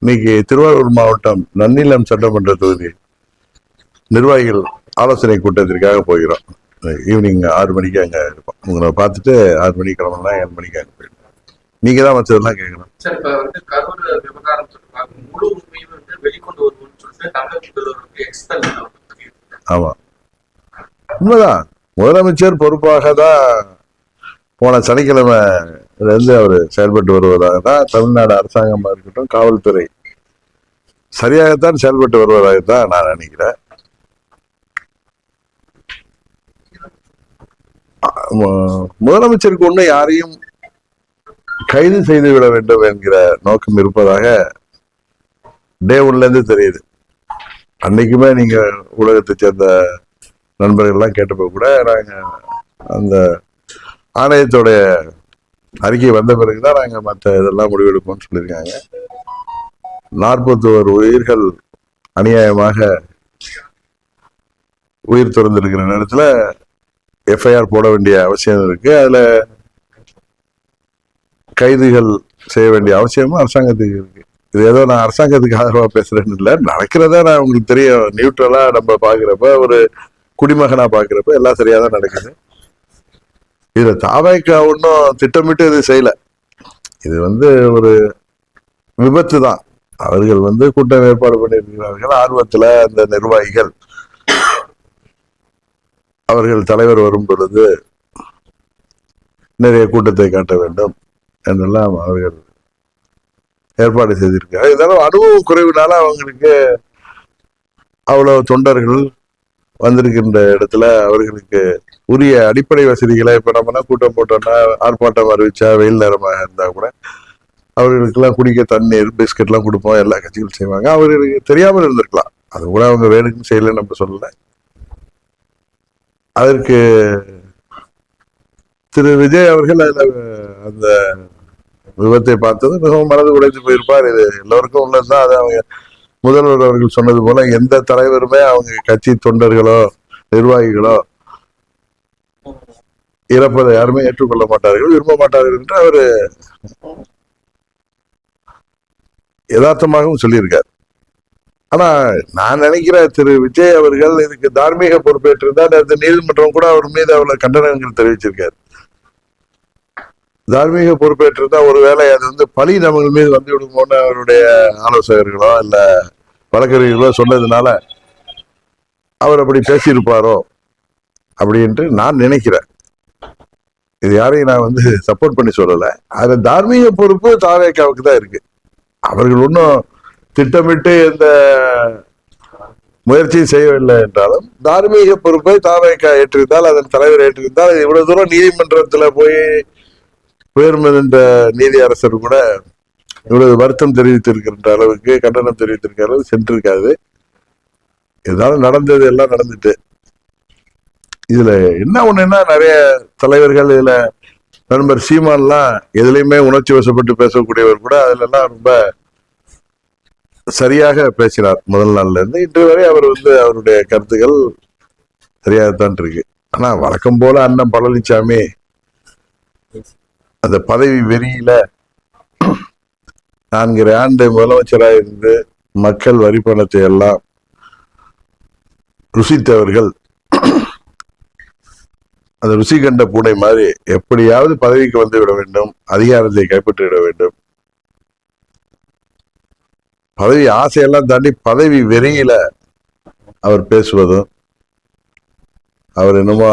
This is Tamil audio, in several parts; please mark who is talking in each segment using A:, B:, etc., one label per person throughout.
A: இன்னைக்கு திருவாரூர் மாவட்டம் நன்னிலம் சட்டமன்ற தொகுதி நிர்வாகிகள் ஆலோசனை கூட்டத்திற்காக போகிறோம். ஈவினிங் 6 மணிக்கு அங்க இருப்போம். உங்களை பார்த்துட்டு 6 மணிக்கு கிளம்பலாம், 7 மணிக்கு அங்க போயிடும். நீங்க தான் மற்றதெல்லாம் கேட்கணும்.
B: சார், இப்ப வந்து கரூர் விவகாரம் சொல்லுவாங்க, முழு உண்மையும் வந்து வெளிக்கொண்டு வருவோம்னு சொல்லிட்டு தமிழக முதல்வருக்கு எக்ஸ்பெல்.
A: ஆமா, உண்மைதான். முதலமைச்சர் பொறுப்பாக தான் போன சனிக்கிழமை இருந்து அவர் செயல்பட்டு வருவதாக தான் தமிழ்நாடு அரசாங்கமா இருக்கட்டும், காவல்துறை சரியாகத்தான் செயல்பட்டு வருவதாகத்தான் நான் நினைக்கிறேன். முதலமைச்சருக்கு ஒண்ணு யாரையும் கைது செய்து விட வேண்டும் என்கிற நோக்கம் இருப்பதாக டே ஒன்ல இருந்து தெரியுது. அன்னைக்குமே நீங்க ஊடகத்தை சேர்ந்த நண்பர்கள்லாம் கேட்டப்போ கூட நாங்க அந்த ஆணையத்தோடைய அறிக்கை வந்த பிறகுதான் நாங்க மற்ற இதெல்லாம் முடிவெடுப்போம்னு சொல்லியிருக்காங்க. 41 உயிர்கள் அநியாயமாக உயிர் துறந்திருக்கிற நேரத்துல எஃப்ஐஆர் போட வேண்டிய அவசியம் இருக்கு. அதுல கைதுகள் செய்ய வேண்டிய அவசியமும் அரசாங்கத்துக்கு இருக்கு. இது ஏதோ நான் அரசாங்கத்துக்கு ஆதரவா பேசுறேன்னு இல்லை, நடக்கிறதா நான் உங்களுக்கு தெரியும். நியூட்ரலா நம்ம பாக்குறப்ப, ஒரு குடிமகனா பாக்குறப்ப எல்லாம் சரியாதான் நடக்குது. இதுல தாவேக்கா ஒன்னும் திட்டமிட்டு இது செய்யல. இது ஒரு விபத்து தான். அவர்கள் கூட்டம் ஏற்பாடு பண்ணியிருக்கிறார்கள். ஆர்வத்துல அந்த நிர்வாகிகள் அவர்கள் தலைவர் வரும் பொழுது நிறைய கூட்டத்தை காட்ட வேண்டும் என்றெல்லாம் அவர்கள் ஏற்பாடு செய்திருக்காங்க. இருந்தாலும் அனுபவம் குறைவினால அவங்களுக்கு அவ்வளவு தொண்டர்கள் வந்திருக்கின்ற இடத்துல அவர்களுக்கு உரிய அடிப்படை வசதிகளை, இப்ப நம்ம கூட்டம் போட்டோம்னா, ஆர்ப்பாட்டம் அறிவிச்சா, வெயில் நேரமாக இருந்தா கூட அவர்களுக்கெல்லாம் குடிக்க தண்ணீர், பிஸ்கட் எல்லாம் கொடுப்போம். எல்லா கட்சிகளும் செய்வாங்க. அவர்களுக்கு தெரியாமல் இருந்திருக்கலாம். அது கூட அவங்க வேணுக்குன்னு செய்யலன்னு நம்ம சொல்லல. அதற்கு திரு விஜய் அவர்கள் அதுல அந்த விபத்தை பார்த்தது மிகவும் மனது உடைந்து போயிருப்பார். இது எல்லோருக்கும் உள்ளதுதான். அது அவங்க முதல்வர் அவர்கள் சொன்னது போல எந்த தலைவருமே அவங்க கட்சி தொண்டர்களோ நிர்வாகிகளோ இறப்பதை யாருமே ஏற்றுக்கொள்ள மாட்டார்கள், விரும்ப மாட்டார்கள் என்று அவரு யதார்த்தமாகவும் சொல்லியிருக்கார். ஆனா நான் நினைக்கிற திரு விஜய் அவர்கள் இதுக்கு தார்மீக பொறுப்பேற்றிருந்தார். அந்த நீதிமன்றம் கூட அவர் மீது அவ்வளவு கண்டனங்கள் தெரிவிச்சிருக்காரு. தார்மீக பொறுப்பேற்றிருந்தா ஒருவேளை அது பழி நம்ம மீது வந்து விடுமோன்னு அவருடைய ஆலோசகர்களோ இல்ல வழக்கறிஞர்களோ சொன்னதுனால அவர் அப்படி பேசியிருப்பாரோ அப்படின்ட்டு நான் நினைக்கிறேன். இது யாரையும் நான் சப்போர்ட் பண்ணி சொல்லல. அதுல தார்மீக பொறுப்பு தாவேக்காவுக்கு தான் இருக்கு. அவர்கள் ஒன்றும் திட்டமிட்டு எந்த முயற்சியும் செய்யவில்லை என்றாலும் தார்மீக பொறுப்பை தாவேக்கா ஏற்றிருந்தால், அதன் தலைவர் ஏற்றிருந்தால், இவ்வளவு தூரம் நீதிமன்றத்துல போய் உயர்மன்ற நீதி அரசர் கூட இவ்வளவு வருத்தம் தெரிவித்திருக்கின்ற அளவுக்கு, கண்டனம் தெரிவித்திருக்கிற அளவுக்கு சென்றிருக்காது. இருந்தாலும் நடந்தது எல்லாம் நடந்துட்டு. இதுல என்ன ஒண்ணுன்னா, நிறைய தலைவர்கள், இதுல நண்பர் சீமான்லாம் எதுலையுமே உணர்ச்சி வசப்பட்டு பேசக்கூடியவர் கூட அதுல எல்லாம் ரொம்ப சரியாக பேசினார். முதல் நாள்ல இருந்து இன்று வரை அவர் அவருடைய கருத்துக்கள் சரியாகத்தான் இருக்கு. ஆனா வழக்கம் போல அண்ணன் பழனிசாமி அந்த பதவி வெறியில 4 ஆண்டு முதலமைச்சராக இருந்து மக்கள் வரி பணத்தை எல்லாம் ருசித்தவர்கள் அந்த ருசி கண்ட பூனை மாதிரி எப்படியாவது பதவிக்கு வந்து விட வேண்டும், அதிகாரத்தை கைப்பற்றி விட வேண்டும். பதவி ஆசையெல்லாம் தாண்டி பதவி வெறியில அவர் பேசுவதும், அவர் என்னமோ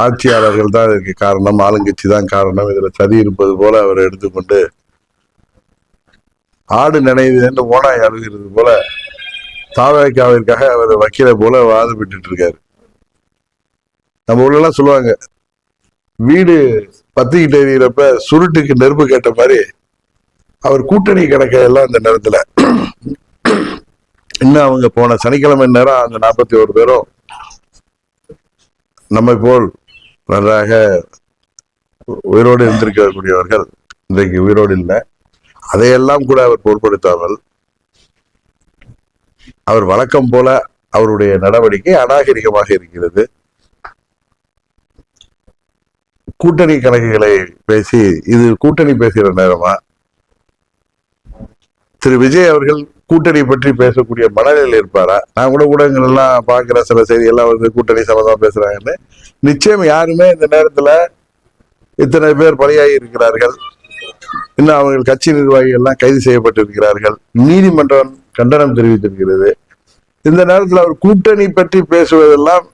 A: ஆட்சியாளர்கள் தான் இதுக்கு காரணம், ஆளுங்கட்சி தான் காரணம், இதுல சதி இருப்பது போல அவர் எடுத்துக்கொண்டு ஆடு நினைவுன்னு ஓனாய் அழுகிறது போல தாவேக்காவிற்காக அவர் வக்கீலை போல வாதப்பட்டு இருக்காரு. நம்ம ஊர்ல எல்லாம் சொல்லுவாங்க, வீடு பத்திக்கிட்டு எறிகிறப்ப சுருட்டுக்கு நெருப்பு கேட்ட மாதிரி அவர் கூட்டணி கணக்க எல்லாம் இந்த நேரத்துல இன்னும் அவங்க போன சனிக்கிழமை நேரம் அந்த 41 பேரும் நம்மை போல் நன்றாக உயிரோடு இருந்திருக்கக்கூடியவர்கள் இன்றைக்கு உயிரோடு இல்லை. அதையெல்லாம் கூட அவர் பொருட்படுத்தாமல் அவர் வழக்கம் போல அவருடைய நடவடிக்கை அநாகரிகமாக இருக்கிறது. கூட்டணி கணக்குகளை பேசி, இது கூட்டணி பேசுகிற நேரமா, திரு விஜய் அவர்கள் கூட்டணி பற்றி பேசக்கூடிய மனநிலையில் இருப்பாரா? நான் கூட ஊடகங்கள் எல்லாம் பாக்குற சில செய்திகள்லாம் வந்து கூட்டணி சம்பந்தமா பேசுறாங்கன்னு. நிச்சயம் யாருமே இந்த நேரத்துல இத்தனை பேர் பலியாகி இருக்கிறார்கள், இன்னும் அவர்கள் கட்சி நிர்வாகிகள் எல்லாம் கைது செய்யப்பட்டிருக்கிறார்கள், நீதிமன்றம் கண்டனம் தெரிவித்திருக்கிறது. இந்த நேரத்தில் அவர் கூட்டணி பற்றி பேசுவதெல்லாம்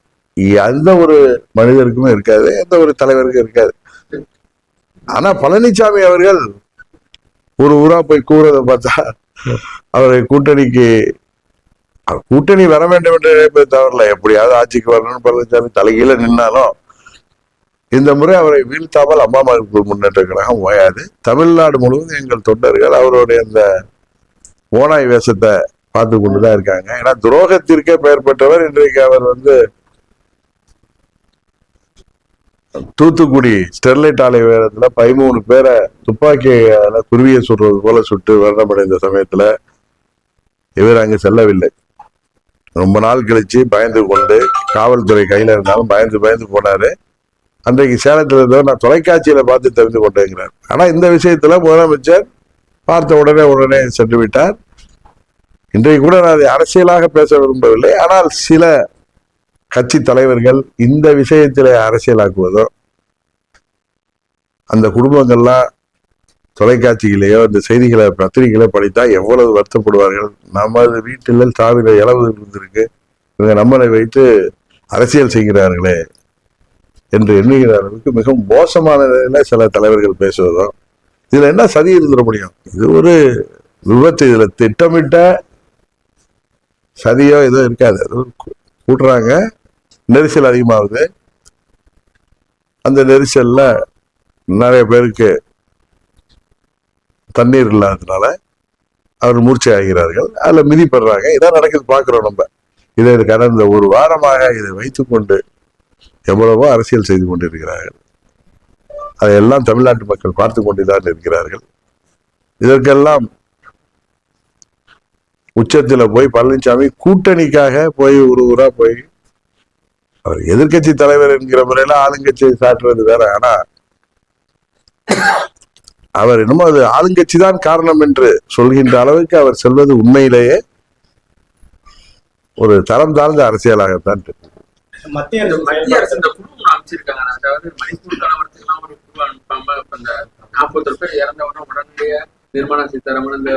A: எந்த ஒரு மனிதருக்குமே இருக்காது, எந்த ஒரு தலைவருக்கும் இருக்காது. ஆனா பழனிசாமி அவர்கள் ஒரு ஊரா போய் கூறதை பார்த்தா அவரை கூட்டணி வர வேண்டும் என்று நினைப்பது தவறல. எப்படியாவது ஆட்சிக்கு வரணும்னு பழனிசாமி தலைகீழ நின்னாலும் இந்த முறை அவரை வீழ்த்தாமல் அம்மா மக்கள் முன்னேற்ற கழகம் ஓயாது. தமிழ்நாடு முழுவதும் எங்கள் தொண்டர்கள் அவருடைய அந்த ஓனாய் வேஷத்தை பார்த்து கொண்டுதான் இருக்காங்க. ஏன்னா துரோகத்திற்கே பெயர் பெற்றவர். இன்றைக்கு அவர் வந்து தூத்துக்குடி ஸ்டெர்லைட் ஆலை வேகத்துல 13 பேரை துப்பாக்கியால குருவியை சுடுறது போல சுட்டு மரணமடைந்த சமயத்துல இவர் அங்கு செல்லவில்லை. ரொம்ப நாள் கழிச்சு பயந்து கொண்டு, காவல்துறை கையில இருந்தாலும் பயந்து போனாரு. அன்றைக்கு சேலத்தில் இருந்தவர் நான் தொலைக்காட்சியில பார்த்து தெரிந்து கொண்டேங்கிறார். ஆனா இந்த விஷயத்துல முதலமைச்சர் பார்த்த உடனே சென்று விட்டார். இன்றைக்கு கூட நான் அதை அரசியலாக பேச விரும்பவில்லை. ஆனால் சில கட்சி தலைவர்கள் இந்த விஷயத்திலே அரசியலாக்குவதோ, அந்த குடும்பங்கள்லாம் தொலைக்காட்சியிலேயோ இந்த செய்திகளை பத்திரிகைகளை படித்தா எவ்வளவு வருத்தப்படுவார்கள். நமது வீட்டில் சாவில இளவு இருந்திருக்கு, இவங்க நம்மளை வைத்து அரசியல் செய்கிறார்களே என்று எண்ணுகிறார்களுக்கு மிகவும் மோசமான நிலையில சில தலைவர்கள் பேசுவதும், இதுல என்ன சதி இருந்துட முடியும்? இது ஒரு விபத்து. இதுல திட்டமிட்ட சதியோ ஏதோ இருக்காது. அது கூட்டுறாங்க, நெரிசல் அதிகமாகுது. அந்த நெரிசல்ல நிறைய பேருக்கு தண்ணீர் இல்லாததுனால அவர் மூர்ச்சை ஆகிறார்கள், அதுல மிதிப்படுறாங்க. இதான் நடக்குது, பாக்குறோம் நம்ம. இதை கடந்த ஒரு வாரமாக இதை வைத்துக்கொண்டு எவ்வளவோ அரசியல் செய்து கொண்டிருக்கிறார்கள். அதையெல்லாம் தமிழ்நாட்டு மக்கள் பார்த்து கொண்டுதான் இருக்கிறார்கள். இதற்கெல்லாம் உச்சத்துல போய் பழனிசாமி கூட்டணிக்காக போய் ஒரு ஊரா போய் அவர் எதிர்கட்சி தலைவர் என்கிற முறையில ஆளுங்கட்சியை சாட்டுறது வேற. ஆனா அவர் என்னமோ அது ஆளுங்கட்சி தான் காரணம் என்று சொல்கின்ற அளவுக்கு அவர் சொல்வது உண்மையிலேயே ஒரு தரம் தாழ்ந்த அரசியலாகத்தான்
B: மத்திய அரசு இந்த குழு அமைச்சிருக்காங்க. அதாவது மணிப்பூர் கலவரத்துக்கெல்லாம் ஒரு குழு அனுப்பாம இந்த 40 பேர் இறந்தவன உடனடியே நிர்மலா சீதாராமன் இந்த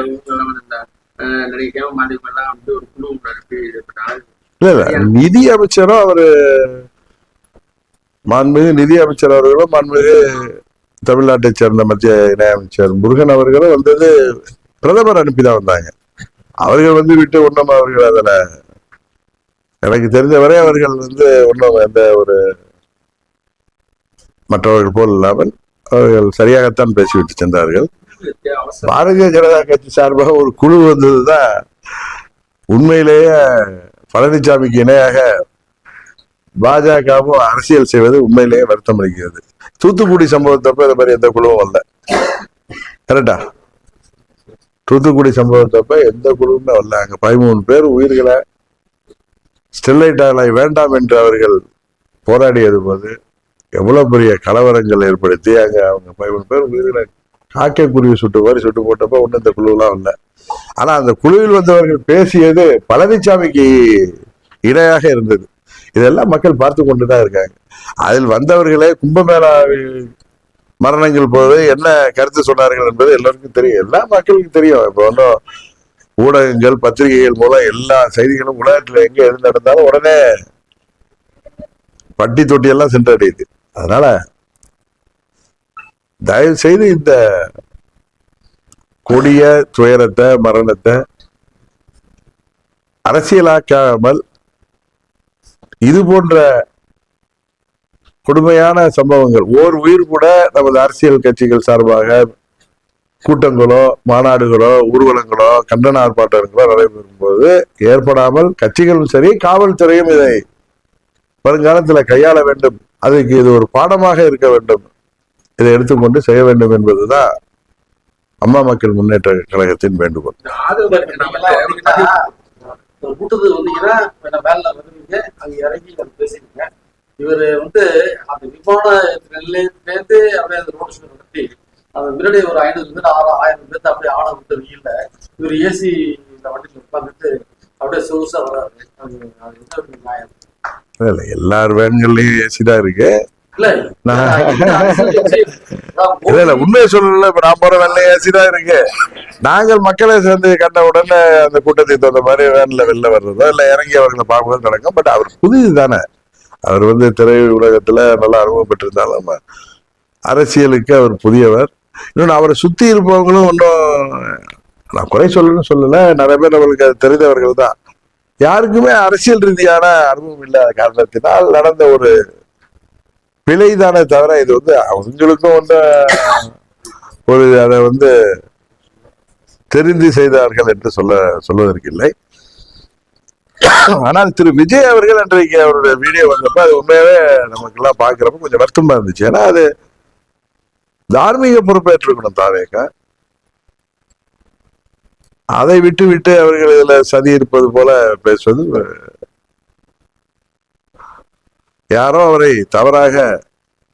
B: நடிகை மாதிரிலாம் வந்து ஒரு குழு அனுப்பி
A: இல்ல நிதி அமைச்சரும் அவரு மாண்புமிகு நிதி அமைச்சர் அவர்களும் மாண்புமிகு தமிழ்நாட்டை சேர்ந்த மத்திய இணையமைச்சர் முருகன் அவர்களும் வந்தது பிரதமர் அனுப்பிதான் வந்தாங்க. அவர்கள் வந்து விட்டு ஒன்றும் அவர்கள் அதுல எனக்கு தெரிஞ்சவரை அவர்கள் வந்து ஒன்றும் எந்த ஒரு மற்றவர்கள் போல் இல்லாமல் அவர்கள் சரியாகத்தான் பேசிவிட்டு சென்றார்கள். பாரதிய ஜனதா கட்சி சார்பாக ஒரு குழு வந்ததுதான் உண்மையிலேயே பழனிசாமிக்கு இணையாக பாஜகவும் அரசியல் செய்வது உண்மையிலேயே வருத்தம் அளிக்கிறது. தூத்துக்குடி சம்பவத்தப்ப இந்த மாதிரி எந்த குழுவும் வரல, கரெக்டா? தூத்துக்குடி சம்பவத்தப்ப எந்த குழுவுமே வரல. அங்க 13 பேர் உயிர்களை ஸ்டெர்லைட் ஆலை வேண்டாம் என்று அவர்கள் போராடியது போது எவ்வளவு பெரிய கலவரங்கள் ஏற்படுத்தி அங்க அவங்க 13 பேர் உயிர்களை காக்கைக்குருவி சுட்டு போட்டப்ப ஒன்றும் இந்த குழுவெல்லாம் இல்லை. ஆனா அந்த குழுவில் வந்தவர்கள் பேசியது பழனிசாமிக்கு இணையாக இருந்தது. இதெல்லாம் மக்கள் பார்த்து கொண்டுதான் இருக்காங்க. அதில் வந்தவர்களே கும்பமேளா மரணங்கள் போது என்ன கருத்து சொன்னார்கள் என்பது எல்லாருக்கும் தெரியும், எல்லா மக்களுக்கும் தெரியும். இப்போ ஒன்றும் ஊடகங்கள் பத்திரிகைகள் மூலம் எல்லா செய்திகளும் உலகத்துல எங்க எது நடந்தாலும் உடனே பட்டி தொட்டி எல்லாம் சென்றடையுது. அதனால தயவு செய்து இந்த கொடிய துயரத்தை மரணத்தை அரசியலாக்காமல் இது போன்ற கொடுமையான சம்பவங்கள் ஓர் உயிர் கூட நமது அரசியல் கட்சிகள் சார்பாக கூட்டங்களோ மாநாடுகளோ ஊர்வலங்களோ கண்டன ஆர்ப்பாட்டங்களோ நடைபெறும் போது ஏற்படாமல் கட்சிகளும் சரி காவல்துறையும் இதை வருங்காலத்தில் கையாள வேண்டும். அதுக்கு இது ஒரு பாடமாக இருக்க வேண்டும், இதை எடுத்துக்கொண்டு செய்ய வேண்டும் என்பதுதான் அம்மா மக்கள் முன்னேற்ற கழகத்தின் வேண்டுகோள்.
C: கூட்டத்துக்கு வந்தீங்கன்னா வேலை வருவீங்க, அங்க இறங்கி பேசுறீங்க. இவரு வந்து அந்த விமான நிலையத்திலேருந்து அப்படியே அந்த ரோட் ஷோ நடத்தி அந்த முன்னாடி ஒரு 500 பேர் 1000 பேர் அப்படியே ஆட விட்டு வெயில்ல இவர் ஏசி இந்த வண்டியில் உட்காந்துட்டு அப்படியே சொகுசா வராது. அது அது என்ன ஒரு நியாயம்?
A: இல்ல எல்லார் வேன்கள்லயும் ஏசி தான் இருக்கு.
C: இல்ல
A: இல்ல உண்மையை சொல்லல. இப்ப நான் போற வேன்ல ஏசி தான் இருக்கு. நாங்கள் மக்களை சேர்ந்து கண்ட உடனே அந்த கூட்டத்தை தகுந்த மாதிரி வேன்ல வெளில வர்றதோ இல்ல இறங்கி அவர்களை பார்க்கறதோ நடக்கும். பட் அவர் புதிது தானே. அவர் திரை உலகத்துல நல்லா அனுபவம் பெற்றிருந்தாலும் அரசியலுக்கு அவர் புதியவர். இன்னொன்னு அவரை சுத்தி இருப்பவங்களும் ஒன்றும் நான் குறை சொல்லல. நிறைய பேர் நம்மளுக்கு அது தெரிந்தவர்கள் தான். யாருக்குமே அரசியல் ரீதியான அனுபவம் இல்லாத காரணத்தினால் நடந்த ஒரு பிழைதானே தவிர இது அவங்களுக்கும் ஒரு அதை தெரிந்து செய்தார்கள் என்று சொல்வதற்கு இல்லை. ஆனால் திரு விஜய் அவர்கள் அன்றைக்கு அவருடைய வீடியோ வந்தப்ப அது உண்மையாவே நமக்கு எல்லாம் பாக்குறப்ப கொஞ்சம் வருத்தமா இருந்துச்சு. ஏன்னா அது தார்மீக பொறுப்பேற்றிருக்கணும் தாவேக. அதை விட்டு அவர்கள் இதுல சதி இருப்பது போல பேசுவது, யாரோ அவரை தவறாக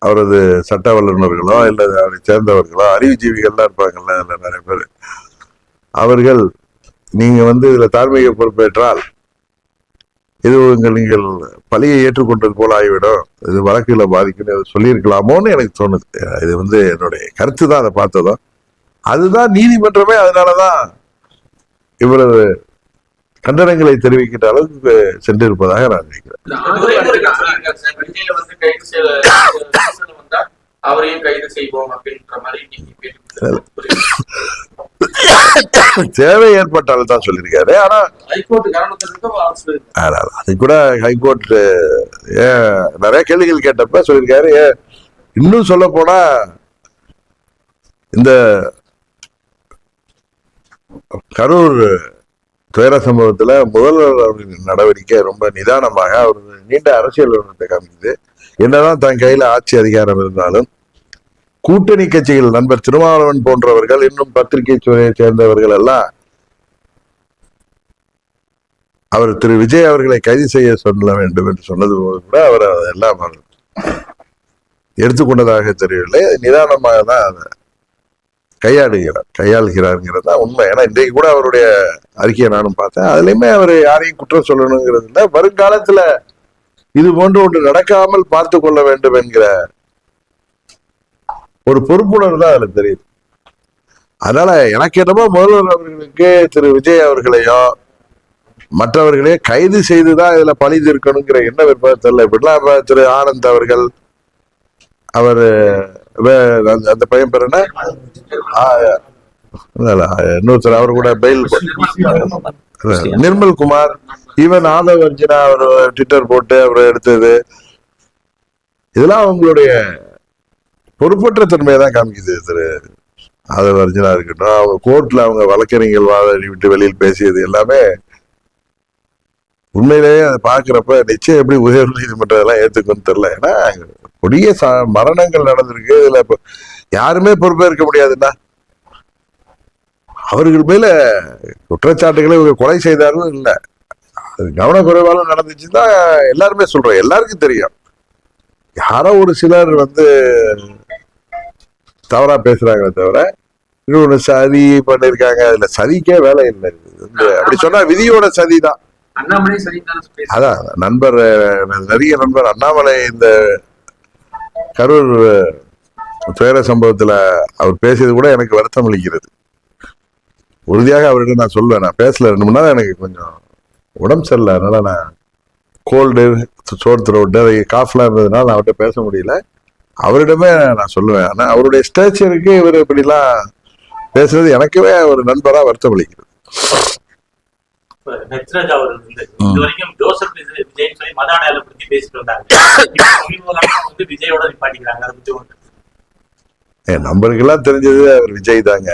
A: அவரது சட்ட வல்லுநர்களோ இல்ல அவரை சேர்ந்தவர்களோ அறிவுஜீவிகள்லாம் இருப்பாங்கல்ல இல்ல நிறைய பேர், அவர்கள் நீங்க இதுல தார்மீக பொறுப்பேற்றால் இது நீங்கள் பழியை ஏற்றுக்கொண்டது போல ஆகிவிடும், இது வழக்குகளை பாதிக்கும் சொல்லியிருக்கலாமோன்னு எனக்கு தோணுது. இது என்னுடைய கருத்து தான். அதை பார்த்ததும் அதுதான் நீதிமன்றமே அதனாலதான் இவ்வளவு கண்டனங்களை தெரிவிக்கின்ற அளவுக்கு சென்றிருப்பதாக நான் நினைக்கிறேன். தேவை ஏற்பட்டாலும் தான் சொல்லியிருக்காரு. ஆனா அது கூட ஹைகோர்ட் நிறைய கேள்விகள் கேட்டப்ப சொல்லியிருக்காரு. இன்னும் சொல்ல போனா இந்த கரூர் துயர சம்பவத்துல முதல்வர் அவர்களின் நடவடிக்கை ரொம்ப நிதானமாக அவர் நீண்ட அரசியல் விவரத்தை காமிக்குது. என்னதான் தன் கையில ஆட்சி அதிகாரம் இருந்தாலும் கூட்டணி கட்சிகள் நண்பர் திருமாவளவன் போன்றவர்கள் இன்னும் பத்திரிகை துறையை சேர்ந்தவர்கள் எல்லாம் அவர் திரு விஜய் அவர்களை கைது செய்ய சொல்ல வேண்டும் என்று சொன்னது போது கூட அவர் அதெல்லாம் எடுத்துக்கொண்டதாக தெரியவில்லை. நிதானமாக தான் அதை கையாளுகிறார்ங்கிறது தான் உண்மை. ஏன்னா இன்றைக்கு கூட அவருடைய அறிக்கையை நானும் பார்த்தேன். அதுலயுமே அவர் யாரையும் குற்றம் சொல்லணுங்கிறது இல்லை. வருங்காலத்துல இது போன்ற ஒன்று நடக்காமல் பார்த்து கொள்ள வேண்டும் என்கிற ஒரு பொறுப்புணர்வு தான் அதுல தெரியுது. அதனால எனக்கு என்னமோ முதல்வர் அவர்களுக்கு திரு விஜய் அவர்களையோ மற்றவர்களையும் கைது செய்துதான் இதுல பழி தீர்க்கணுங்கிற என்ன விருப்பத்தில் இப்படிலாம் திரு ஆனந்த் அவர்கள் அவர் அந்த பையன் பேர் என்ன இன்னொருத்தர் அவர் கூட பெயில் நிர்மல் குமார், ஈவன் ஆதவ் அர்ஜுனா அவர் ட்விட்டர் போட்டு அவர் எடுத்தது, இதெல்லாம் அவங்களுடைய பொறுப்பற்ற தன்மையை தான் காமிக்குது. திரு ஆதவ் அர்ஜுனா இருக்கட்டும், அவங்க கோர்ட்ல அவங்க வழக்கறிஞர்கள் வாதாடி விட்டு வெளியில் பேசியது எல்லாமே உண்மையிலேயே அதை பாக்குறப்ப நிச்சயம் எப்படி உயர் நீதிமன்றம் எல்லாம் ஏத்துக்குன்னு தெரியல. ஏன்னா கொடிய மரணங்கள் நடந்திருக்கு. இதுல யாருமே பொறுப்பேற்க முடியாதுன்னா அவர்கள் மேல குற்றச்சாட்டுகளை கொலை செய்தாலும் இல்லை, கவனக்குறைவாலும் நடந்துச்சுதான் எல்லாருமே சொல்றோம். எல்லாருக்கும் தெரியும். யாரோ ஒரு சிலர் தவறா பேசுறாங்களே தவிர இன்னொன்னு சதி பண்ணிருக்காங்க. அதுல சதிக்கே வேலை இல்லை. அப்படி சொன்னா விதியோட சதிதான். அதான் நண்பர் நிறைய நண்பர் அண்ணாமலை இந்த கரூர் துயர சம்பவத்துல அவர் பேசியது கூட எனக்கு வருத்தம் அளிக்கிறது. உறுதியாக அவர்கிட்ட நான் சொல்லுவேன், நான் பேசல 2 மணி நேரம் எனக்கு கொஞ்சம் உடம்பு சரியில்லை, அதனால நான் கோல்டு சோர் த்ரோட்டு காஃப்லாம் இருந்ததுனால நான் அவர்கிட்ட பேச முடியல. அவரிடமே நான் சொல்லுவேன். ஆனா அவருடைய ஸ்டேச்சருக்கு இவர் இப்படிலாம் பேசுறது எனக்குவே ஒரு நண்பரா வருத்தம் அளிக்கிறது.
D: இதுவரைக்கும் ஜோசப் விஜய் சொல்லி மத அடையாளப்படுத்தி பேசிட்டு வந்தாங்க. விஜயோட நிப்பாட்டிக்கிறாங்க. அதை பத்தி
A: நம்பருக்கெல்லாம் தெரிஞ்சது அவர் விஜய் தாங்க.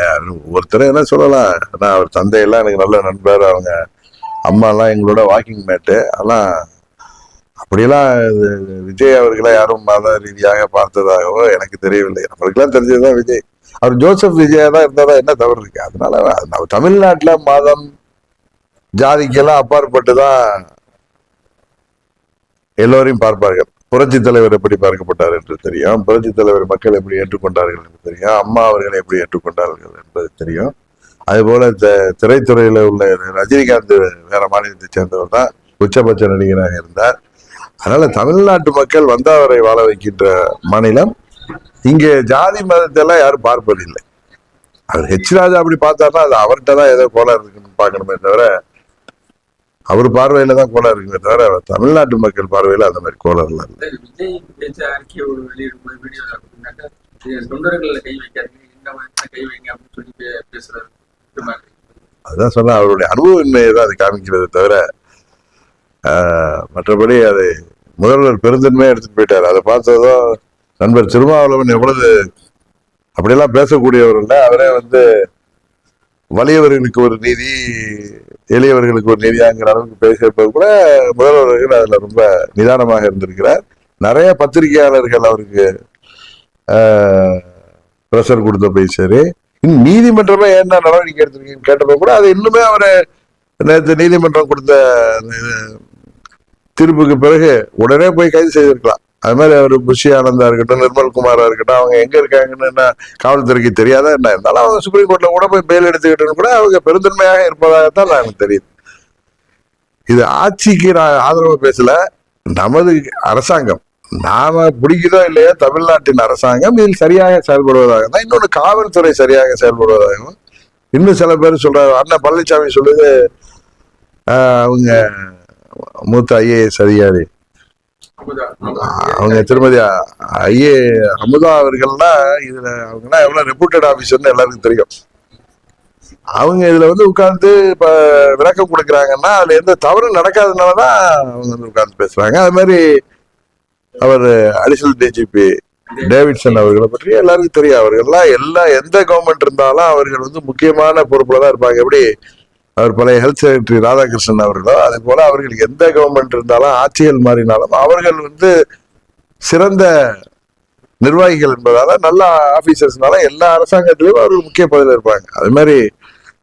A: ஒருத்தர் என்ன சொல்லலாம், ஆனா அவர் தந்தையெல்லாம் எனக்கு நல்ல நண்பர், அவங்க அம்மா எல்லாம் எங்களோட வாக்கிங் மேட்டு. ஆனா அப்படியெல்லாம் விஜய் அவர்களை யாரும் மத ரீதியாக பார்த்ததாகவோ எனக்கு தெரியவில்லை. நம்மளுக்கெல்லாம் தெரிஞ்சதுதான் விஜய். அவர் ஜோசப் விஜயா தான் இருந்தாதான் என்ன தவறு இருக்கு. அதனால தமிழ்நாட்டுல மதம் ஜாதிக்கெல்லாம் அப்பாற்பட்டுதான் எல்லோரையும் பார்ப்பார்கள். புரட்சி தலைவர் எப்படி பார்க்கப்பட்டார் என்று தெரியும், புரட்சி தலைவர் மக்கள் எப்படி ஏற்றுக்கொண்டார்கள் என்று தெரியும், அம்மா அவர்களை எப்படி ஏற்றுக்கொண்டார்கள் என்பது தெரியும். அது போல திரைத்துறையில உள்ள ரஜினிகாந்த் வேற மாநிலத்தை சேர்ந்தவர் தான் உச்சபட்ச நடிகராக இருந்தார். அதனால தமிழ்நாட்டு மக்கள் வந்தாவரை வாழ வைக்கின்ற மாநிலம். இங்கே ஜாதி மதத்தை எல்லாம் யாரும் பார்ப்பதில்லை. அவர் ஹெச் ராஜா அப்படி பார்த்தாருன்னா அது அவர்கிட்ட தான் ஏதோ கோளாறு இருக்குன்னு பார்க்கணுமே தவிர, அவர் பார்வையில தான் கோளாறு இருக்குமே தவிர தமிழ்நாட்டு மக்கள் பார்வையில அந்த மாதிரி கோளாறுலாம் இல்லை.
B: விஜய் பேச்ச அறிக்கை ஒரு வெளியிடும்போது வீடியோ அப்படின்னாக்கா தொண்டர்களை கை வைக்காதீங்க, இந்த மாதிரி கை வைங்க அப்படின்னு சொல்லி பேசுறாரு.
A: அதுதான் சொன்னா அவருடைய அனுபவமின்மையை தான் அது காமிக்கிறது தவிர மற்றபடி அது முதல்வர் பெருந்தன்மையா எடுத்துட்டு போயிட்டாரு. அதை பார்த்ததும் நண்பர் திருமாவளவன் எவ்வளவு அப்படியெல்லாம் பேசக்கூடியவர் இல்லை. அவரே வலியவர்களுக்கு ஒரு நீதி, எளியவர்களுக்கு ஒரு நீதியாங்கிற அளவுக்கு பேசியிருப்பது கூட முதல்வர்கள் அதுல ரொம்ப நிதானமாக இருந்திருக்கிறார். நிறைய பத்திரிகையாளர்கள் அவருக்கு பிரஷர் கொடுத்த போய் சரி, நீதிமன்றமே என்ன நடவடிக்கை எடுத்திருக்கீங்கன்னு கேட்டப்ப கூட அது இன்னுமே அவரு நேற்று நீதிமன்றம் கொடுத்த தீர்ப்புக்கு பிறகு உடனே போய் கைது செய்திருக்கலாம். அது மாதிரி அவர் புஷி ஆனந்தா இருக்கட்டும், நிர்மல் குமாரா இருக்கட்டும், அவங்க எங்க இருக்காங்கன்னு என்ன காவல்துறைக்கு தெரியாதா என்ன இருந்தாலும் அவங்க சுப்ரீம் கோர்ட்ல கூட போய் பெயில் எடுத்துக்கிட்டு கூட அவங்க பெருந்தன்மையாக இருப்பதாகத்தான் எனக்கு தெரியுது. இது ஆட்சிக்கு நான் ஆதரவு பேசல. நமது அரசாங்கம் நாம பிடிக்குதோ இல்லையோ தமிழ்நாட்டின் அரசாங்கம் இதில் சரியாக செயல்படுவதாக தான். இன்னொன்று காவல்துறை சரியாக செயல்படுவதாகவும் இன்னும் சில பேர் சொல்றாரு. அண்ணன் பழனிசாமி சொல்லுது அவங்க மூத்த ஐஏஎஸ் அதிகாரி அவங்க திருமதி அமுதா அவர்கள்லாம் இதுல அவங்கலாம் எவ்வளவு ரெப்யூட்டட் ஆபீசர்னு எல்லாருக்கும் தெரியும். அவங்க இதுல உட்கார்ந்து இப்ப விளக்கம் கொடுக்குறாங்கன்னா அதுல எந்த தவறும் நடக்காததுனாலதான் அவங்க உட்கார்ந்து பேசுறாங்க. அது மாதிரி அவர் அடிஷனல் டிஜிபி டேவிட்சன் அவர்களை பற்றி எல்லாருக்கும் தெரியும். அவர்கள்லாம் எந்த கவர்மெண்ட் இருந்தாலும் அவர்கள் முக்கியமான பொறுப்புல தான் இருப்பாங்க. எப்படி அவர் பழைய ஹெல்த் செக்ரட்டரி ராதாகிருஷ்ணன் அவர்களோ அதே போல அவர்களுக்கு எந்த கவர்மெண்ட் இருந்தாலும் ஆட்சிகள் மாறினாலும் அவர்கள் சிறந்த நிர்வாகிகள் என்பதால நல்ல ஆபீசர்ஸ்னால எல்லா அரசாங்கத்திலையும் அவர்கள் முக்கிய பதவியில் இருப்பாங்க. அது மாதிரி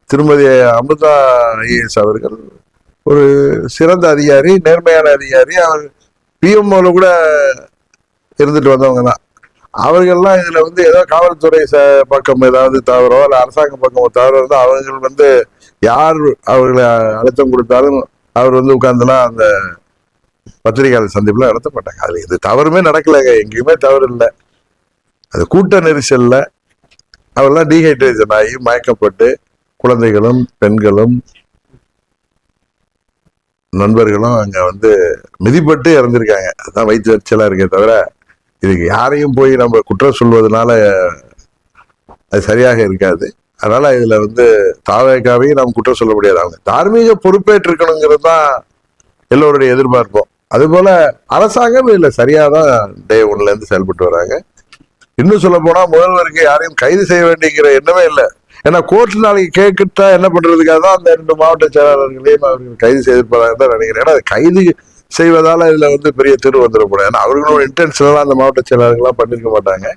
A: திருமதி அமுதா ஐஏஎஸ் அவர்கள் ஒரு சிறந்த அதிகாரி, நேர்மையான அதிகாரி. அவர் பிஎம்ஓல கூட இருந்துட்டு வந்தவங்க தான். அவர்கள்லாம் இதுல ஏதோ காவல்துறை பக்கம் ஏதாவது தவறோ இல்ல அரசாங்க பக்கம் தவறோ இருந்தால் அவர்கள் யார் அவர்களை அழுத்தம் கொடுத்தாலும் அவர் உட்கார்ந்துலாம் அந்த பத்திரிகையாளர் சந்திப்புல நடத்த மாட்டாங்க. அதுல இது தவறுமே நடக்கலைங்க, எங்கேயுமே தவறு இல்லை. அது கூட்ட நெரிசல்ல அவர்லாம் டீஹைட்ரேஷன் ஆகி மயக்கப்பட்டு குழந்தைகளும் பெண்களும் நண்பர்களும் அங்க மிதிப்பட்டு இறந்திருக்காங்க. அதுதான் வயிற்று எரிச்சலா இருக்கே தவிர இதுக்கு யாரையும் போய் நம்ம குற்றம் சொல்வதனால அது சரியாக இருக்காது. அதனால இதுல தாவேக்காவையும் நாம் குற்றம் சொல்ல முடியாது. அவங்க தார்மீக பொறுப்பேற்று இருக்கணுங்கிறது தான் எல்லோருடைய எதிர்பார்ப்போம். அது போல அரசாங்கம் இதுல சரியாதான் டே 1ல இருந்து செயல்பட்டு வராங்க. இன்னும் சொல்ல போனா முதல்வருக்கு யாரையும் கைது செய்ய வேண்டிய எண்ணமே இல்லை. ஏன்னா கோர்ட் நாளைக்கு கேட்கிட்டா என்ன பண்றதுக்காக தான் அந்த 2 மாவட்ட செயலாளர்களையும் அவர்கள் கைது செய்திருப்பதாக தான் நினைக்கிறேன். ஏன்னா கைது செய்வதால இதுல பெரிய தீர்வு வந்துடக்கூடாது. ஏன்னா அவர்களோட இன்டென்ஷனெல்லாம் அந்த மாவட்ட செயலாளர்கள்லாம் பண்ணிருக்க மாட்டாங்க.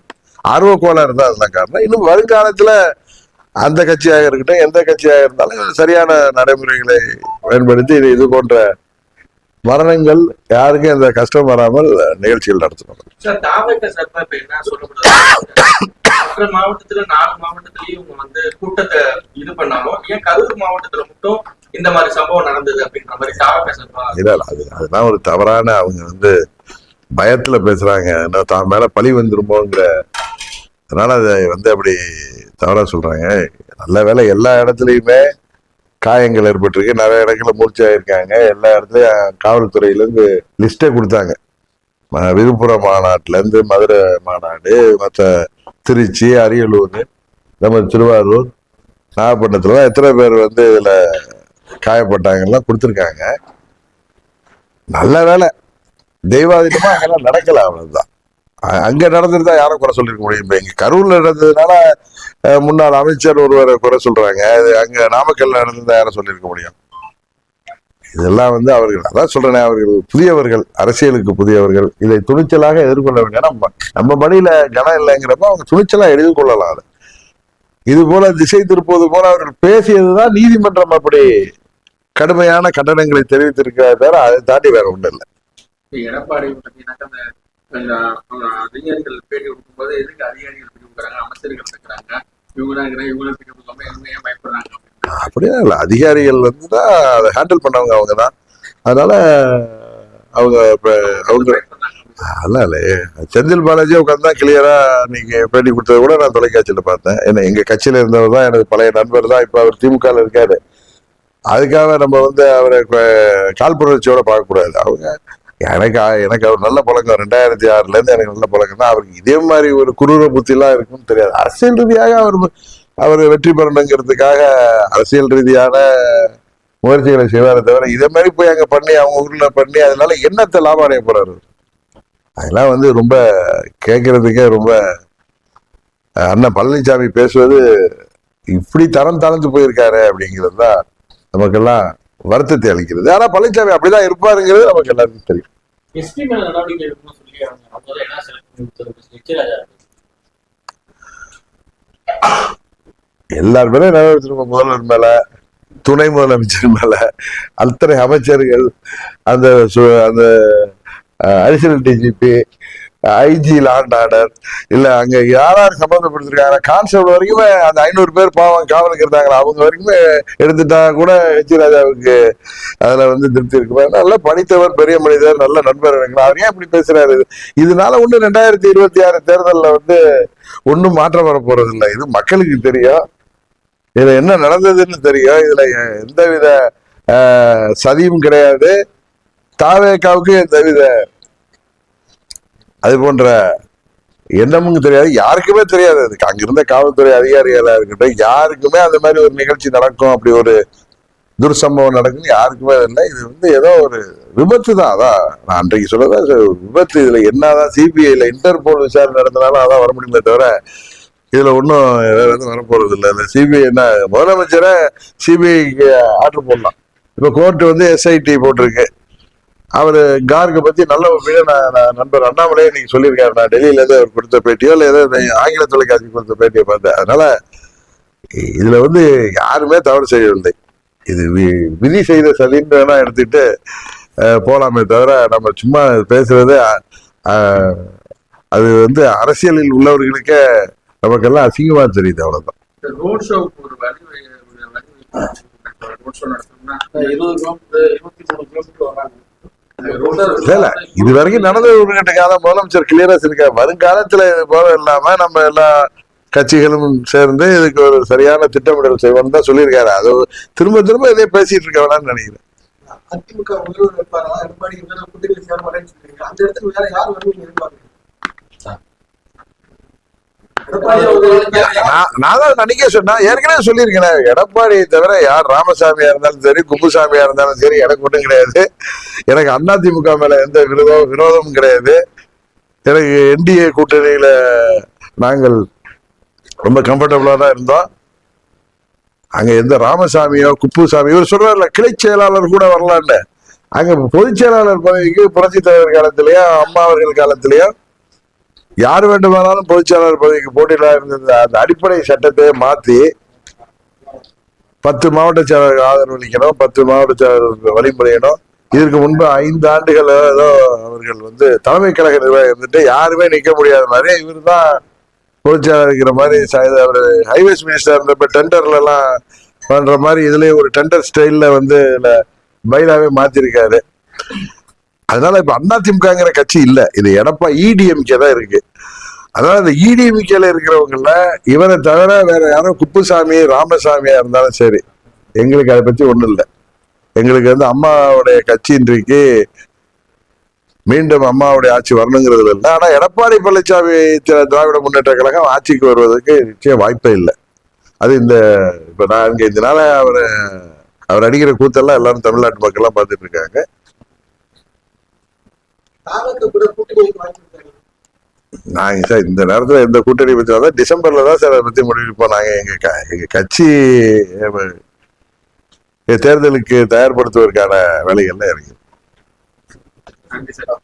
A: ஆர்வ கோளாறு இருந்தா அதுதான் காரணம். இன்னும் வருங்காலத்துல அந்த கட்சியாக இருக்கட்டும் எந்த கட்சியாக இருந்தாலும் சரியான நடைமுறைகளை பயன்படுத்தி இது போன்ற மரணங்கள் யாருக்கும் எந்த கஷ்டம் வராமல் நிகழ்ச்சிகள் நடத்தணும்.
D: மற்ற மாவட்டத்துல 4 மாவட்டத்திலயும் கூட்டத்தை இது பண்ணாலும் ஏன் கரூர் மாவட்டத்துல மட்டும் இந்த மாதிரி சம்பவம் நடந்தது அப்படின்ற மாதிரி
A: இல்ல அதுதான் ஒரு தவறான அவங்க பயத்துல பேசுறாங்க. தான் மேல பழி வந்துருமோங்கிற அதனால அதை அப்படி தவறா சொல்றாங்க. நல்ல வேலை எல்லா இடத்துலயுமே காயங்கள் ஏற்பட்டிருக்கு, நிறைய இடங்கள்ல மூர்ச்சியாயிருக்காங்க. எல்லா இடத்துலயும் காவல்துறையில லிஸ்டே கொடுத்தாங்க. விழுப்புரம் மாநாட்டுல இருந்து மதுரை மாநாடு, மற்ற திருச்சி, அரியலூர், நம்ம திருவாரூர், நாகப்பட்டினத்துல எத்தனை பேர் இதுல காயப்பட்டாங்கலாம் கொடுத்துருக்காங்க. நல்ல வேலை தெய்வாதீனமா அங்கெல்லாம் நடக்கல, அவ்வளவுதான். அங்க நடந்திருந்தா யாரும் குறை சொல்லிருக்க முடியும். இப்ப இங்க கரூர்ல நடந்ததுனால முன்னாள் அமைச்சர் ஒருவரை குறை சொல்றாங்க. அங்க நாமக்கல்ல நடந்திருந்தா யாரும் சொல்லியிருக்க முடியும். இதெல்லாம் அவர்கள் அதான் சொல்றேன், அவர்கள் புதியவர்கள், அரசியலுக்கு புதியவர்கள். இதை துணிச்சலாக எதிர்கொள்ள வேண்டிய நம்ம மடியில கனம் இல்லைங்கிறப்ப அவங்க துணிச்சலா எதிர்கொள்ளலாம். அது இது போல திசை திருப்பது போல அவர்கள் பேசியதுதான் நீதிமன்றம் அப்படி கடுமையான கண்டனங்களை தெரிவித்திருக்கிறார். தவிர அதை தாண்டி வேற ஒன்றும் இல்லை.
B: எடப்பாடி அதிகாரிகள் பேட்டி கொடுக்கும்போது எதுக்கு அதிகாரிகள் பேட்டி கொடுக்குறாங்க, அமைச்சர்கள் இருக்கிறாங்க, இவங்க தான் இருக்கிறாங்க, இவங்க பிக்கப் பண்ணாம இவங்க ஏன் பயப்படுறாங்க?
A: அப்படியே இல்லை, அதிகாரிகள் வந்து தான் அதை ஹேண்டில் பண்ணவங்க அவங்க தான். அதனால அவங்க இப்போ அவங்க
B: பயப்படுறாங்க.
A: அல்ல இல்லை, செந்தில் பாலாஜி உட்காந்து தான் கிளியரா நீங்க பேட்டி கொடுத்தது கூட நான் தொலைக்காட்சியில பார்த்தேன். ஏன்னா எங்க கட்சியில இருந்தவர் தான், எனக்கு பழைய நண்பர் தான், இப்ப அவர் திமுக இருக்காரு. அதுக்காக நம்ம வந்து அவரை காழ்ப்புணர்ச்சியோட பார்க்கக்கூடாது. அவங்க எனக்கு அவர் நல்ல பழக்கம், 2006ல இருந்து எனக்கு நல்ல பழக்கம் தான். அவருக்கு இதே மாதிரி ஒரு குரூர புத்தி எல்லாம் இருக்குன்னு தெரியாது. அரசியல் ரீதியாக அவர் வெற்றி பெறணுங்கிறதுக்காக அரசியல் ரீதியான முயற்சிகளை செய்வாரே தவிர இதே மாதிரி போய் அங்க பண்ணி அவங்க ஊர்ல பண்ணி அதனால என்னத்தை லாபம் அடைய போறாரு? அதெல்லாம் வந்து ரொம்ப கேட்கறதுக்கே ரொம்ப அண்ணன் பழனிசாமி பேசுவது இப்படி தரம் தாழ்ந்து போயிருக்காரு அப்படிங்கிறது தான் நமக்கெல்லாம் வருத்தத்தை அளிக்கிறது. ஆனா பழனிசாமி அப்படிதான் இருப்பாருங்கிறது நமக்கு எல்லாருக்கும் தெரியும்.
E: எஸ்பி மேல நடவடிக்கை எடுக்கணும்னு சொல்லி அவங்க என்ன செலக்ட்
A: எல்லார் மேலும் நிறைவேற்றிருப்ப முதல்வர் மேல, துணை முதலமைச்சர் மேல, அத்தனை அமைச்சர்கள், அந்த அந்த additional DGP, IG law and order, இல்ல அங்க யாராரு சம்பந்தப்படுத்திருக்காங்க கான்ஸ்டபிள் வரைக்குமே அந்த 500 பேர் பாவம் காவலுக்கு இருந்தாங்களா அவங்க வரைக்குமே எடுத்துட்டா கூட ஹெச் ராஜாவுக்கு அதுல வந்து திருப்தி இருக்கு. நல்ல படித்தவர், பெரிய மனிதர், நல்ல நண்பர் எனக்கு. அவர் ஏன் இப்படி பேசுறாரு? இதனால ஒண்ணு 2026 தேர்தலில் வந்து ஒன்னும் மாற்றம் வர போறது இல்லை. இது மக்களுக்கு தெரியும், இதுல என்ன நடந்ததுன்னு தெரியும். இதுல எந்தவித சதியும் கிடையாது. தாவேக்காவுக்கு எந்தவித அது போன்ற எண்ணமும் தெரியாது, யாருக்குமே தெரியாது. அதுக்கு அங்கிருந்த காவல்துறை அதிகாரிகளா இருக்கட்டும், யாருக்குமே அந்த மாதிரி ஒரு நிகழ்ச்சி நடக்கும், அப்படி ஒரு துர்சம்பவம் நடக்கும் யாருக்குமே இல்லை. இது வந்து ஏதோ ஒரு விபத்து தான். அதான் நான் அன்றைக்கு சொல்லதான் விபத்து. இதுல என்னதான் சிபிஐல இன்டர்போல் விசாரணை நடந்தனாலும் அதான் வர முடியுமே தவிர இதுல ஒன்றும் வேற எதுவும் வரப்போறது இல்லை. இந்த சிபிஐ என்ன முதலமைச்சரை சிபிஐக்கு ஆர்டர் போடலாம். இப்ப கோர்ட் வந்து எஸ்ஐடி போட்டிருக்கு. அவரு கார்கை பத்தி நல்ல நண்பர் அண்ணாமலையே இன்னைக்கு சொல்லியிருக்காரு. நான் டெல்லியில இருந்து அவர் கொடுத்த பேட்டியோ இல்ல ஏதோ ஆங்கில தொலைக்காட்சி கொடுத்த பேட்டியை பார்த்தேன். அதனால இதுல வந்து யாருமே தவறு செய்யவில்லை. இது விதி செய்த சதின்னு வேணா எடுத்துட்டு போலாமே தவிர நம்ம சும்மா பேசுறது அது வந்து அரசியலில் உள்ளவர்களுக்கே நமக்கெல்லாம் அசிங்கமா தெரியுது. அவ்வளவுதான்.
B: ரோட் ஷோக்கு ஒரு ரோட் ஷோ நடத்தணும்னா
C: 20 கிலோமீட்டர் 23 கிலோமீட்டர் வராங்க.
A: இல்ல இது வரைக்கும் நடந்தது ஒரு கட்டக்காக முதலமைச்சர் கிளியரா இருக்காரு. வருங்காலத்துல இது போல இல்லாம நம்ம எல்லா கட்சிகளும் சேர்ந்து இதுக்கு ஒரு சரியான திட்டமிடல் செய்வோம்னு தான் சொல்லியிருக்காரு. அது திரும்ப திரும்ப இதே பேசிட்டு இருக்க வேணாம்னு நினைக்கிறேன்.
F: அதிமுக முதல்வர் இருப்பாரா, எடப்பாடி கூட்டணி சேர மாட்டேன்னு சொல்லிருக்காங்க. அந்த இடத்துக்கு வேற யார் வருவீங்க எதிர்பார்க்கறீங்க?
A: நான் தான் அன்னைக்கே சொன்னா ஏற்கனவே சொல்லியிருக்கேன். எடப்பாடியை தவிர யார் ராமசாமியா இருந்தாலும் சரி, குப்புசாமியா இருந்தாலும் சரி, எனக்கு ஒன்றும் கிடையாது. எனக்கு அதிமுக மேல எந்த விரோதமும் கிடையாது. எனக்கு என்டிஏ கூட்டணியில நாங்கள் ரொம்ப கம்ஃபர்டபுளா தான் இருந்தோம். அங்க எந்த ராமசாமியோ குப்புசாமியோ இவர் சொல்றாருல கிளை செயலாளர் கூட வரலான்னு, அங்க பொதுச் செயலாளர் பதவிக்கு புரட்சி தலைவர் காலத்திலயோ அம்மா அவர்கள் காலத்திலயோ யார் வேண்டுமானாலும் பொதுச்செயலாளர் பதவிக்கு போட்டியில இருந்த அந்த அடிப்படை சட்டத்தை மாத்தி 10 மாவட்ட செயலாளர்கள் ஆதரவு அளிக்கணும், 10 மாவட்ட செயலாளர்கள் வழிமுறையணும். இதற்கு முன்பு 5 ஆண்டுகள் ஏதோ அவர்கள் வந்து தலைமை கழக நிர்வாகம் இருந்துட்டு யாருமே நிக்க முடியாத மாதிரி இவர் தான் பொதுச்செயலாளர் இருக்கிற மாதிரி அவர் ஹைவேஸ் மினிஸ்டர் இருந்தப்ப டெண்டர்ல எல்லாம் பண்ற மாதிரி இதுலயும் ஒரு டெண்டர் ஸ்டைல்ல வந்து பைலாவே மாத்திருக்காரு. அதனால இப்ப அதிமுகங்கிற கட்சி இல்ல, இது இடிஎம்கே தான் இருக்கு. அதனால இந்த இடிஎம்கேல இருக்கிறவங்கள இவரை தவிர வேற யாரும் குப்புசாமி ராமசாமியா இருந்தாலும் சரி எங்களுக்கு அதை பத்தி ஒண்ணும் இல்லை. எங்களுக்கு வந்து அம்மாவுடைய கட்சி இன்றைக்கு மீண்டும் அம்மாவுடைய ஆட்சி வரணுங்கிறதுல இல்லை. ஆனா எடப்பாடி பழனிசாமி திராவிட முன்னேற்ற கழகம் ஆட்சிக்கு வருவதற்கு நிச்சயம் வாய்ப்பே இல்லை. அது இப்ப நான் இங்க இந்த நாள அவர் அடிக்கிற கூத்தெல்லாம் எல்லாரும் தமிழ்நாட்டு மக்கள் எல்லாம் பார்த்துட்டு இருக்காங்க. நாங்க சார் இந்த நேரத்துல எந்த கூட்டணி பத்தி வந்தா டிசம்பர்ல தான் சார் அதை பத்தி முடிவெடுப்போம். நாங்க எங்க கட்சி தேர்தலுக்கு தயார்படுத்துவதற்கான வேலைகள்ல இறங்கி.
B: நன்றி சார்.